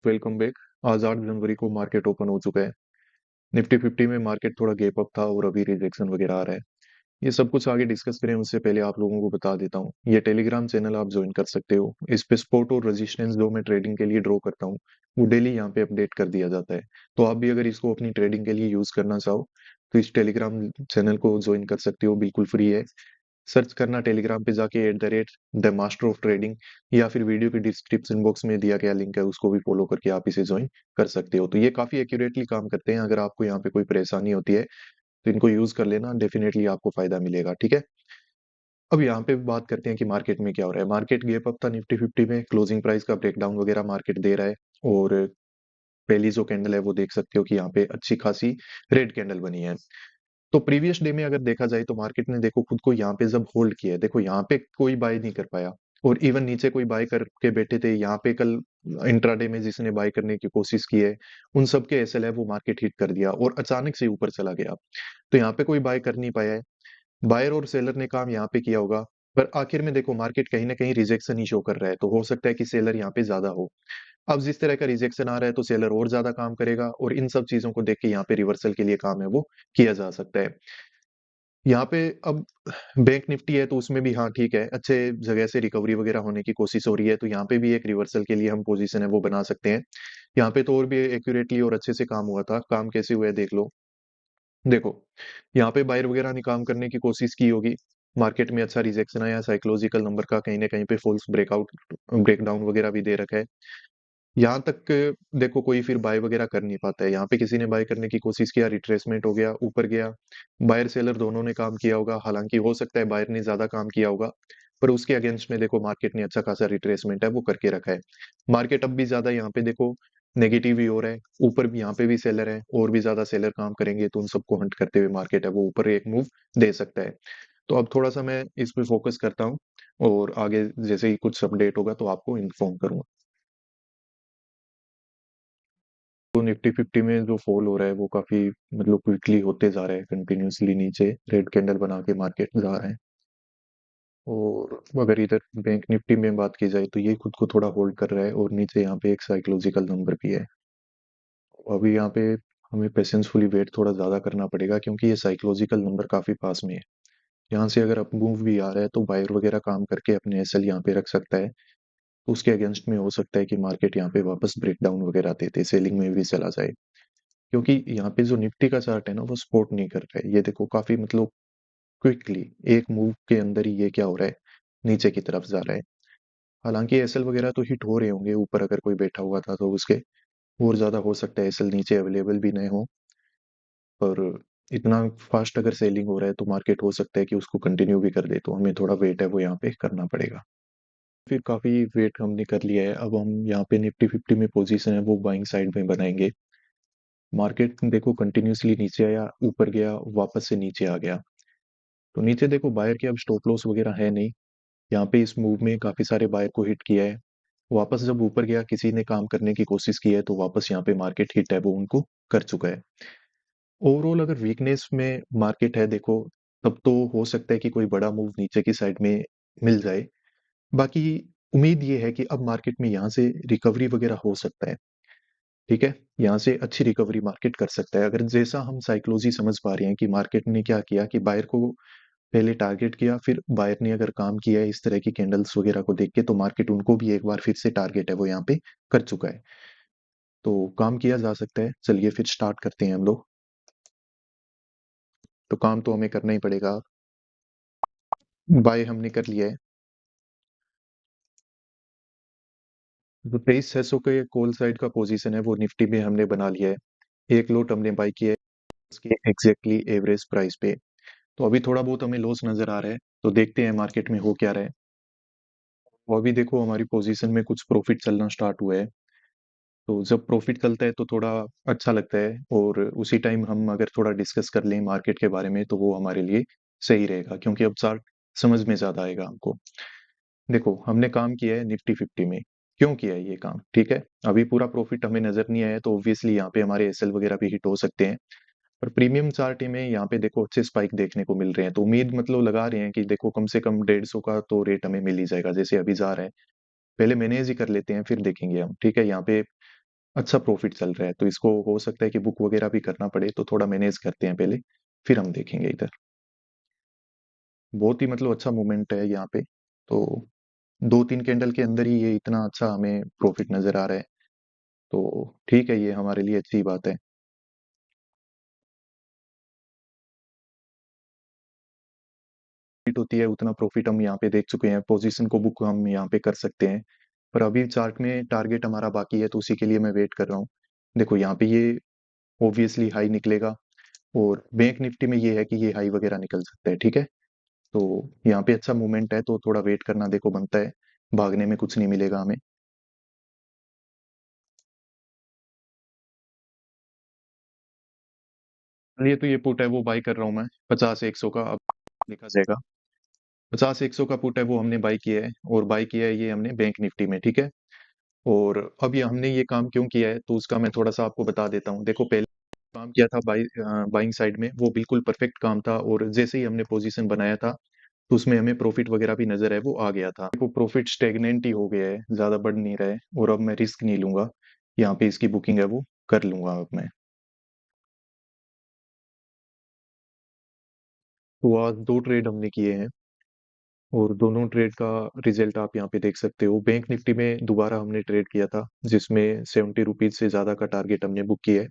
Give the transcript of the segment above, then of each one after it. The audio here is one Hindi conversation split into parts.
Welcome back. आज 8 जनवरी को मार्केट ओपन हो चुका है। निफ्टी 50 में मार्केट थोड़ा गैप अप था और अभी रिजेक्शन वगैरह आ रहा है। ये सब कुछ आगे डिस्कस करें उससे पहले आप लोगों को बता देता हूँ, ये टेलीग्राम चैनल आप ज्वाइन कर सकते हो। इस पे सपोर्ट और रेजिस्टेंस जो मैं ट्रेडिंग के लिए ड्रॉ करता हूँ वो डेली यहाँ पे अपडेट कर दिया जाता है। तो आप भी अगर इसको अपनी ट्रेडिंग के लिए यूज करना चाहो तो इस टेलीग्राम चैनल को ज्वाइन कर सकते हो, बिल्कुल फ्री है। सर्च करना टेलीग्राम पे जाके @द मास्टर ऑफ ट्रेडिंग, या फिर वीडियो के डिस्क्रिप्शन बॉक्स में दिया गया लिंक है उसको भी फॉलो करके आप इसे ज्वाइन कर सकते हो। तो ये काफी एक्यूरेटली काम करते हैं। अगर आपको यहाँ पे कोई परेशानी होती है तो इनको यूज कर लेना, डेफिनेटली आपको फायदा मिलेगा। ठीक है, अब यहाँ पे बात करते हैं कि मार्केट में क्या हो रहा है। मार्केट गैप अप था निफ्टी 50 में, क्लोजिंग प्राइस का ब्रेकडाउन वगैरह मार्केट दे रहा है। और पहली जो कैंडल है वो देख सकते हो कि यहाँ पे अच्छी खासी रेड कैंडल बनी है। तो प्रीवियस डे में अगर देखा जाए तो मार्केट ने देखो खुद को यहाँ पे जब होल्ड किया है, देखो यहाँ पे कोई बाय नहीं कर पाया और इवन नीचे कोई बाय करके बैठे थे यहाँ पे कल इंट्राडे में जिसने बाय करने की कोशिश की है उन सबके एसएल है वो मार्केट हिट कर दिया और अचानक से ऊपर चला गया। तो यहाँ पे कोई बाय कर नहीं पाया है। बायर और सेलर ने काम यहाँ पे किया होगा, पर आखिर में देखो मार्केट कहीं ना कहीं रिजेक्शन ही शो कर रहा है, तो हो सकता है कि सेलर यहाँ पे ज्यादा हो। अब जिस तरह का रिजेक्शन आ रहा है तो सेलर और ज्यादा काम करेगा और इन सब चीजों को देख के यहाँ पे रिवर्सल के लिए काम है वो किया जा सकता है। यहाँ पे अब बैंक निफ्टी है तो उसमें भी हाँ ठीक है, अच्छे जगह से रिकवरी वगैरह होने की कोशिश हो रही है, तो यहाँ पे भी एक रिवर्सल के लिए हम पोजीशन है वो बना सकते हैं। यहाँ पे तो और भी एक्यूरेटली और अच्छे से काम हुआ था। काम कैसे हुआ है देख लो। देखो यहाँ पे बायर वगैरह ने काम करने की कोशिश की होगी, मार्केट में अच्छा रिजेक्शन आया, साइकोलॉजिकल नंबर का कहीं ना कहीं पे फॉल्स ब्रेकआउट ब्रेकडाउन वगैरह भी दे रखा है। यहाँ तक देखो कोई फिर बाय वगैरह कर नहीं पाता है। यहाँ पे किसी ने बाय करने की कोशिश किया, रिट्रेसमेंट हो गया, ऊपर गया। बायर सेलर दोनों ने काम किया होगा, हालांकि हो सकता है बायर ने ज्यादा काम किया होगा, पर उसके अगेंस्ट में देखो मार्केट ने अच्छा खासा रिट्रेसमेंट है वो करके रखा है। मार्केट अब भी ज्यादा यहाँ पे देखो नेगेटिव ही हो रहा है, ऊपर भी यहाँ पे भी सेलर है और भी ज्यादा सेलर काम करेंगे तो उन सबको हंट करते हुए मार्केट है वो ऊपर एक मूव दे सकता है। तो अब थोड़ा सा मैं इस पे फोकस करता हूँ और आगे जैसे ही कुछ अपडेट होगा तो आपको इन्फॉर्म करूंगा। तो निफ्टी 50 में जो फॉल हो रहा है वो काफी मतलब क्विकली होते जा रहा है, कंटिन्यूअसली नीचे रेड कैंडल बना के मार्केट जा रहा है। और अगर इधर बैंक निफ्टी में बात की जाए तो ये खुद को थोड़ा होल्ड कर रहा है और नीचे यहाँ पे एक साइकोलॉजिकल नंबर भी है। अभी यहाँ पे हमें पेशेंसफुली वेट थोड़ा ज्यादा करना पड़ेगा क्योंकि ये साइकोलॉजिकल नंबर काफी पास में है। यहाँ से अगर अप मूव भी आ रहा है तो बायर वगैरह काम करके अपने एसएल यहाँ पे रख सकता है, तो उसके अगेंस्ट में हो सकता है कि मार्केट यहाँ पे वापस ब्रेकडाउन वगैरह देते सेलिंग में भी चला जाए। क्योंकि यहाँ पे जो निफ्टी का चार्ट है ना वो सपोर्ट नहीं कर रहा है। ये देखो काफी मतलब क्विकली एक मूव के अंदर ही ये क्या हो रहा है, नीचे की तरफ जा रहा है। हालांकि एसएल वगैरह तो हिट हो रहे होंगे, ऊपर अगर कोई बैठा हुआ था तो उसके और ज्यादा हो सकता है एसएल नीचे अवेलेबल भी नहीं हो। पर इतना फास्ट अगर सेलिंग हो रहा है तो मार्केट हो सकता है कि उसको कंटिन्यू भी कर दे, तो हमें थोड़ा वेट है वो यहाँ पे करना पड़ेगा। फिर काफी वेट हमने कर लिया है, अब हम यहाँ पे निफ्टी 50 में पोजीशन है वो बाइंग साइड में बनाएंगे। मार्केट देखो कंटिन्यूअसली नीचे आया, ऊपर गया, वापस से नीचे आ गया। तो नीचे देखो बायर के अब स्टॉप लॉस वगैरह है नहीं। यहाँ पे इस मूव में काफी सारे बायर को हिट किया है। वापस जब ऊपर गया किसी ने काम करने की कोशिश की है तो वापस यहाँ पे मार्केट हिट है वो उनको कर चुका है। ओवरऑल अगर वीकनेस में मार्केट है देखो, तब तो हो सकता है कि कोई बड़ा मूव नीचे की साइड में मिल जाए। बाकी उम्मीद ये है कि अब मार्केट में यहाँ से रिकवरी वगैरह हो सकता है। ठीक है, यहाँ से अच्छी रिकवरी मार्केट कर सकता है अगर जैसा हम साइकोलॉजी समझ पा रहे हैं कि मार्केट ने क्या किया कि बायर को पहले टारगेट किया, फिर बायर ने अगर काम किया है इस तरह की कैंडल्स वगैरह को देख के तो मार्केट उनको भी एक बार फिर से टारगेट है वो यहाँ पे कर चुका है। तो काम किया जा सकता है। चलिए फिर स्टार्ट करते हैं हम लोग। तो काम तो हमें करना ही पड़ेगा। बाय हमने कर लिया है। तो 23,600 के कॉल साइड का पोजीशन है वो निफ्टी में हमने बना लिया है। एक लोट हमने बाय किया है उसके एग्जैक्टली एवरेज प्राइस पे। तो अभी थोड़ा बहुत हमें लॉस नजर आ रहा है, तो देखते हैं मार्केट में हो क्या रहा है। वो अभी देखो हमारी पोजीशन में कुछ प्रॉफिट चलना स्टार्ट हुआ है। तो जब प्रॉफिट चलता है तो थोड़ा अच्छा लगता है, और उसी टाइम हम अगर थोड़ा डिस्कस कर लें मार्केट के बारे में तो वो हमारे लिए सही रहेगा, क्योंकि अब चार्ट समझ में ज्यादा आएगा हमको। देखो हमने काम किया है निफ्टी 50 में, क्यों किया है ये काम, ठीक है। अभी पूरा प्रॉफिट हमें नजर नहीं आया तो ऑब्वियसली यहाँ पे हमारे एसएल वगैरह भी हिट हो सकते हैं। पर प्रीमियम चार्ट में यहाँ पे देखो अच्छे स्पाइक देखने को मिल रहे हैं, तो उम्मीद मतलब लगा रहे हैं कि देखो कम से कम 150 का तो रेट हमें मिल ही जाएगा, जैसे अभी जा रहा है। पहले मैनेज ही कर लेते हैं फिर देखेंगे हम, ठीक है। यहाँ पे अच्छा प्रॉफिट चल रहा है, तो इसको हो सकता है कि बुक वगैरह भी करना पड़े, तो थोड़ा मैनेज करते हैं पहले, फिर हम देखेंगे इधर। बहुत ही मतलब अच्छा मूवमेंट है यहाँ पे। तो 2-3 कैंडल के अंदर ही ये इतना अच्छा हमें प्रॉफिट नज़र आ रहा है, तो ठीक है, ये हमारे लिए अच्छी बात है। प्रॉफिट होती है उतना प्रॉफिट हम यहाँ पे देख चुके हैं, पोजीशन को बुक हम यहाँ पे कर सकते हैं। पर अभी चार्ट में टारगेट हमारा बाकी है, तो उसी के लिए मैं वेट कर रहा हूँ। देखो यहाँ पे ये ऑब्वियसली हाई निकलेगा, और बैंक निफ्टी में ये है कि ये हाई वगैरह निकल सकता है, ठीक है। तो यहाँ पे अच्छा मूवमेंट है, तो थोड़ा वेट करना देखो बनता है, भागने में कुछ नहीं मिलेगा हमें। ये तो ये पुट है वो बाई कर रहा हूँ मैं, 50-100 का, अब देखा जाएगा। 50-100 का पुट है वो हमने बाई किया है, और बाई किया है ये हमने बैंक निफ्टी में, ठीक है। और अब ये हमने ये काम क्यों किया है, तो उसका मैं थोड़ा सा आपको बता देता हूँ। देखो पहले काम किया था बाइंग साइड में, वो बिल्कुल परफेक्ट काम था, और जैसे ही हमने पोजीशन बनाया था, तो उसमें हमें प्रॉफिट वगैरह भी नजर है वो आ गया था। देखो प्रॉफिट स्टेगनेंट ही हो गया है, ज्यादा बढ़ नहीं रहा है, और अब मैं रिस्क नहीं लूंगा, यहाँ पे इसकी बुकिंग है वो कर लूंगा अब मैं। तो आज 2 ट्रेड हमने किए हैं, और दोनों ट्रेड का रिजल्ट आप यहाँ पे देख सकते हो। बैंक निफ्टी में दोबारा हमने ट्रेड किया था, जिसमें 70 रुपीज से ज्यादा का टारगेट हमने बुक किया है।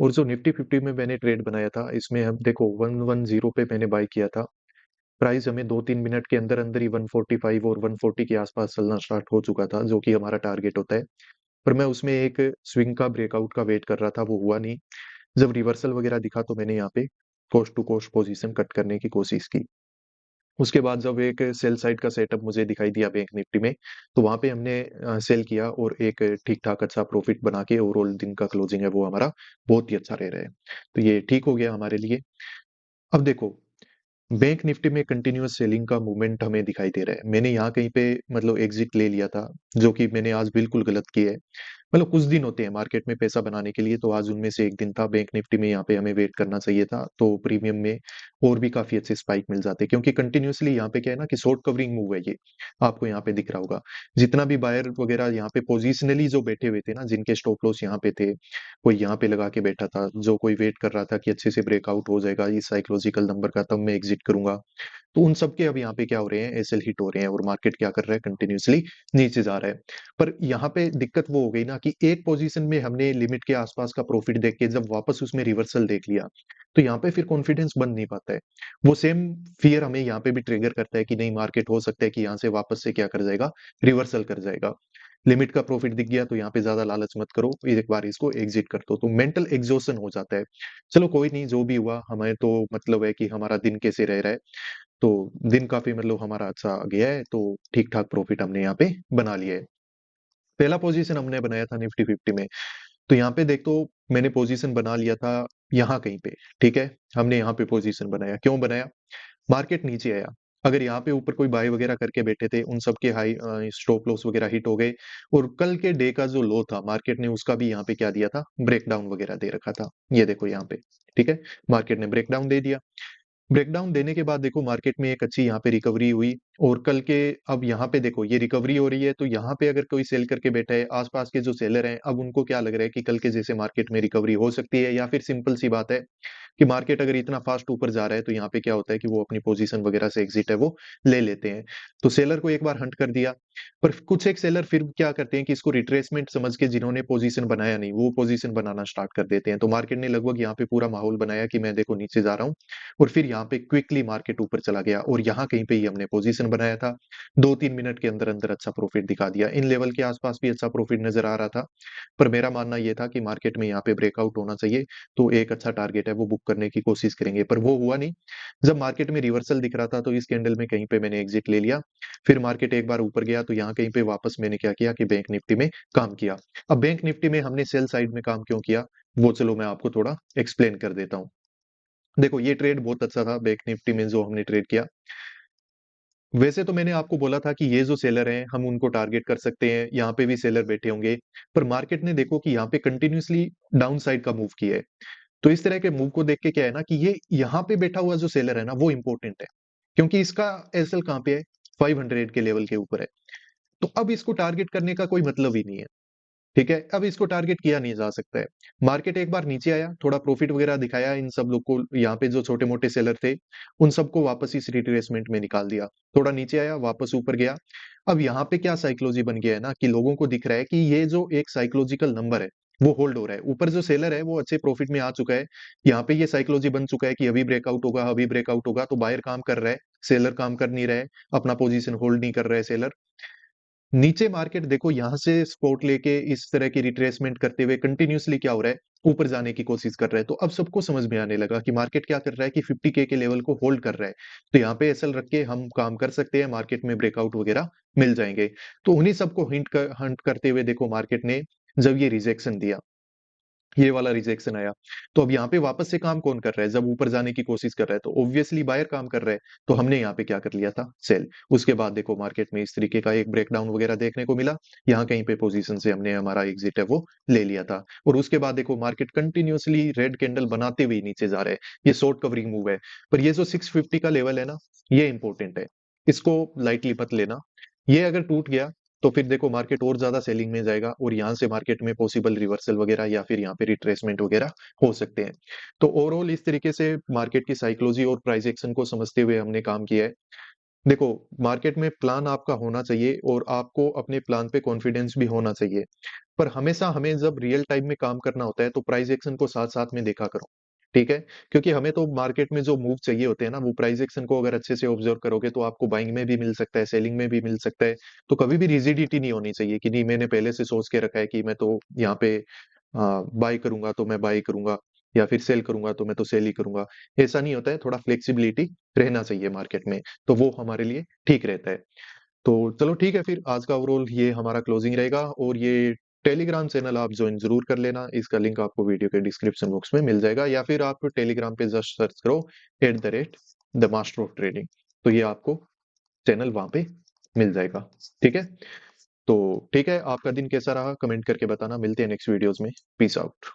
और जो निफ्टी 50 में मैंने ट्रेड बनाया था, इसमें हम देखो 110 पे मैंने बाय किया था। प्राइस हमें 2-3 मिनट के अंदर अंदर ही 145 और 140 के आसपास चलना स्टार्ट हो चुका था, जो कि हमारा टारगेट होता है। पर मैं उसमें एक स्विंग का ब्रेकआउट का वेट कर रहा था, वो हुआ नहीं। जब रिवर्सल वगैरह दिखा, तो मैंने यहाँ पे coast to coast position cut करने की कोशिश की। उसके बाद जब एक सेल साइड का सेटअप मुझे दिखाई दिया बैंक निफ्टी में, तो वहां पे हमने सेल किया, और एक ठीक ठाक अच्छा प्रॉफिट बना के ओवरऑल दिन का क्लोजिंग है वो हमारा बहुत ही अच्छा रह रहा है। तो ये ठीक हो गया हमारे लिए। अब देखो, बैंक निफ्टी में कंटिन्यूअस सेलिंग का मूवमेंट हमें दिखाई दे रहा है। मैंने यहाँ कहीं पे मतलब एग्जिट ले लिया था, जो कि मैंने आज बिल्कुल गलत किया है। मतलब कुछ दिन होते हैं मार्केट में पैसा बनाने के लिए, तो आज उनमें से एक दिन था। बैंक निफ्टी में यहाँ पे हमें वेट करना चाहिए था, तो प्रीमियम में और भी काफी अच्छे स्पाइक मिल जाते, क्योंकि कंटिन्यूअसली यहाँ पे क्या है ना कि शॉर्ट कवरिंग मूव है ये, आपको यहाँ पे दिख रहा होगा। जितना भी बायर वगैरह यहाँ पे पोजिशनली जो बैठे हुए थे ना, जिनके स्टॉप लॉस यहाँ पे थे, कोई यहाँ पे लगा के बैठा था, जो कोई वेट कर रहा था कि अच्छे से ब्रेकआउट हो जाएगा इस साइकोलॉजिकल नंबर का, तब मैं एग्जिट करूंगा। तो उन सब के अब यहाँ पे क्या हो रहे हैं, एसएल हिट हो रहे हैं, और मार्केट क्या कर रहा है, कंटिन्यूअसली नीचे जा रहा है। पर यहाँ पे दिक्कत वो हो गई ना कि एक पोजीशन में हमने लिमिट के आसपास का प्रॉफिट देख के जब वापस उसमें रिवर्सल देख लिया, तो यहाँ पे फिर कॉन्फिडेंस बन नहीं पाता है। वो सेम फियर हमें यहाँ पे भी ट्रिगर करता है कि नहीं, मार्केट हो सकता है कि यहाँ से वापस से क्या कर जाएगा, रिवर्सल कर जाएगा। लिमिट का प्रॉफिट दिख गया, तो यहाँ पे ज्यादा लालच मत करो, एक बार इसको एग्जिट कर दो, तो मेंटल एग्जॉशन हो जाता है। चलो कोई नहीं, जो भी हुआ, हमें तो मतलब है कि हमारा दिन कैसे रह रहा है। तो दिन काफी मतलब हमारा अच्छा गया है, तो ठीक ठाक प्रॉफिट हमने यहाँ पे बना लिया है। पहला पोजीशन हमने बनाया था निफ्टी 50 में, तो यहाँ पे देख, तो मैंने पोजीशन बना लिया था यहाँ कहीं पे, ठीक है। हमने यहाँ पे पोजीशन बनाया, क्यों बनाया, मार्केट नीचे आया, अगर यहाँ पे ऊपर कोई बाय वगैरह करके बैठे थे, उन सब के हाई स्टॉप लॉस वगैरह हिट हो गए, और कल के डे का जो लो था, मार्केट ने उसका भी यहाँ पे क्या दिया था, ब्रेकडाउन वगैरह दे रखा था। ये देखो यहाँ पे, ठीक है, मार्केट ने ब्रेकडाउन दे दिया। ब्रेकडाउन देने के बाद देखो मार्केट में एक अच्छी यहाँ पे रिकवरी हुई, और कल के, अब यहाँ पे देखो ये रिकवरी हो रही है, तो यहाँ पे अगर कोई सेल करके बैठा है, आसपास के जो सेलर हैं, अब उनको क्या लग रहा है कि कल के जैसे मार्केट में रिकवरी हो सकती है, या फिर सिंपल सी बात है कि मार्केट अगर इतना फास्ट ऊपर जा रहा है, तो यहाँ पे क्या होता है कि वो अपनी पोजीशन वगैरह से एग्जिट है वो ले लेते हैं। तो सेलर को एक बार हंट कर दिया। पर कुछ एक सेलर फिर क्या करते हैं कि इसको रिट्रेसमेंट समझ के, जिन्होंने पोजीशन बनाया नहीं, वो पोजीशन बनाना स्टार्ट कर देते हैं। तो मार्केट ने लगभग यहाँ पे पूरा माहौल बनाया कि मैं देखो नीचे जा रहा हूँ, और फिर यहाँ पे क्विकली मार्केट ऊपर चला गया, और यहाँ कहीं पे ही हमने पोजीशन बनाया था। 2-3 मिनट के अंदर अंदर अच्छा प्रॉफिट दिखा दिया, इन लेवल के आसपास भी अच्छा प्रॉफिट नजर आ रहा था। पर मेरा मानना ये था कि मार्केट में यहाँ पे ब्रेकआउट होना चाहिए, तो एक अच्छा टारगेट है वो बुक करने की कोशिश करेंगे, पर वो हुआ नहीं। जब मार्केट में रिवर्सल दिख रहा था, तो इस कैंडल में कहीं पे मैंने एग्जिट ले लिया। फिर मार्केट एक बार ऊपर गया, तो यहाँ कहीं पे वापस मैंने क्या किया कि बैंक निफ्टी में काम किया। अब बैंक निफ्टी में हमने सेल साइड में काम क्यों किया, वो चलो मैं आपको थोड़ा एक्सप्लेन कर देता हूँ। देखो ये ट्रेड बहुत अच्छा था बैंक निफ्टी में जो हमने ट्रेड किया। वैसे तो मैंने आपको बोला था कि ये जो सेलर हैं, हम उनको टारगेट कर सकते हैं, यहाँ पे भी सेलर बैठे होंगे। पर मार्केट ने देखो कि यहाँ पे कंटिन्यूअसली डाउन साइड का मूव किया है। तो इस तरह के मूव को देख के क्या है ना कि ये यहाँ पे बैठा हुआ जो सेलर है ना, वो इंपॉर्टेंट है, क्योंकि इसका एसएल कहाँ पे है, 500 के लेवल के ऊपर है। तो अब इसको टारगेट करने का कोई मतलब ही नहीं है। ठीक है, अब इसको टारगेट किया नहीं जा सकता है। मार्केट एक बार नीचे आया, थोड़ा प्रॉफिट वगैरह दिखाया, इन सब लोग को यहाँ पे जो छोटे मोटे सेलर थे उन सबको वापस इस रिट्रेसमेंट में निकाल दिया। थोड़ा नीचे आया, वापस ऊपर गया। अब यहाँ पे क्या साइकोलॉजी बन गया है ना कि लोगों को दिख रहा है कि ये जो एक साइकोलॉजिकल नंबर है वो होल्ड हो रहा है। ऊपर जो सेलर है वो अच्छे प्रॉफिट में आ चुका है। यहाँ पे ये साइकोलॉजी बन चुका है कि अभी ब्रेकआउट होगा, अभी ब्रेकआउट होगा, तो बायर काम कर रहा है, सेलर काम कर नहीं रहा है, अपना पोजीशन होल्ड नहीं कर रहा है सेलर। नीचे मार्केट देखो, यहां से स्पोर्ट लेके इस तरह की रिट्रेसमेंट करते हुए कंटिन्यूअसली क्या हो रहा है, ऊपर जाने की कोशिश कर रहा है। तो अब सबको समझ में आने लगा कि मार्केट क्या कर रहा है कि 50K के लेवल को होल्ड कर रहा है। तो यहाँ पे एसएल रख के हम काम कर सकते हैं, मार्केट में ब्रेकआउट वगैरह मिल जाएंगे। तो उन्हीं सबको हंट करते हुए देखो मार्केट ने जब ये रिजेक्शन दिया, ये वाला रिजेक्शन आया, तो अब यहाँ पे वापस से काम कौन कर रहा है? जब ऊपर जाने की कोशिश कर रहा है तो ऑब्वियसली बायर काम कर रहा है। तो हमने यहाँ पे क्या कर लिया था? सेल। उसके बाद देखो मार्केट में इस तरीके का एक ब्रेकडाउन वगैरह देखने को मिला। यहाँ कहीं पे पोजीशन से हमने हमारा एग्जिट है वो ले लिया था। और उसके बाद देखो मार्केट कंटिन्यूअसली रेड कैंडल बनाते हुए नीचे जा रहा है। ये शॉर्ट कवरिंग मूव है। पर ये जो 650 का लेवल है ना, ये इंपॉर्टेंट है, इसको लाइटली मत लेना। ये अगर टूट गया तो फिर देखो मार्केट और ज्यादा सेलिंग में जाएगा और यहाँ से मार्केट में पॉसिबल रिवर्सल वगैरह या फिर यहाँ पे रिट्रेसमेंट वगैरह हो सकते हैं। तो ओवरऑल इस तरीके से मार्केट की साइकोलॉजी और प्राइस एक्शन को समझते हुए हमने काम किया है। देखो, मार्केट में प्लान आपका होना चाहिए और आपको अपने प्लान पे कॉन्फिडेंस भी होना चाहिए। पर हमेशा हमें जब रियल टाइम में काम करना होता है तो प्राइस एक्शन को साथ साथ में देखा करो। ठीक है, क्योंकि हमें तो मार्केट में जो मूव चाहिए होते हैं ना, वो प्राइस एक्शन को अगर अच्छे से ऑब्जर्व करोगे तो आपको बाइंग में भी मिल सकता है, सेलिंग में भी मिल सकता है। तो कभी भी रिजिडिटी नहीं होनी चाहिए कि नहीं मैंने पहले से सोच के रखा है कि मैं तो यहाँ पे बाय करूंगा तो मैं बाय करूंगा, या फिर सेल करूंगा तो मैं तो सेल ही करूंगा। ऐसा नहीं होता है, थोड़ा फ्लेक्सिबिलिटी रहना चाहिए मार्केट में, तो वो हमारे लिए ठीक रहता है। तो चलो ठीक है, फिर आज का ओवरऑल ये हमारा क्लोजिंग रहेगा। और ये टेलीग्राम चैनल आप ज्वाइन जरूर कर लेना, इसका लिंक आपको वीडियो के डिस्क्रिप्शन बॉक्स में मिल जाएगा, या फिर आप टेलीग्राम पे जस्ट सर्च करो @द मास्टर ऑफ ट्रेडिंग, तो ये आपको चैनल वहां पे मिल जाएगा। ठीक है, तो ठीक है, आपका दिन कैसा रहा कमेंट करके बताना। मिलते हैं नेक्स्ट वीडियोस में। Peace out.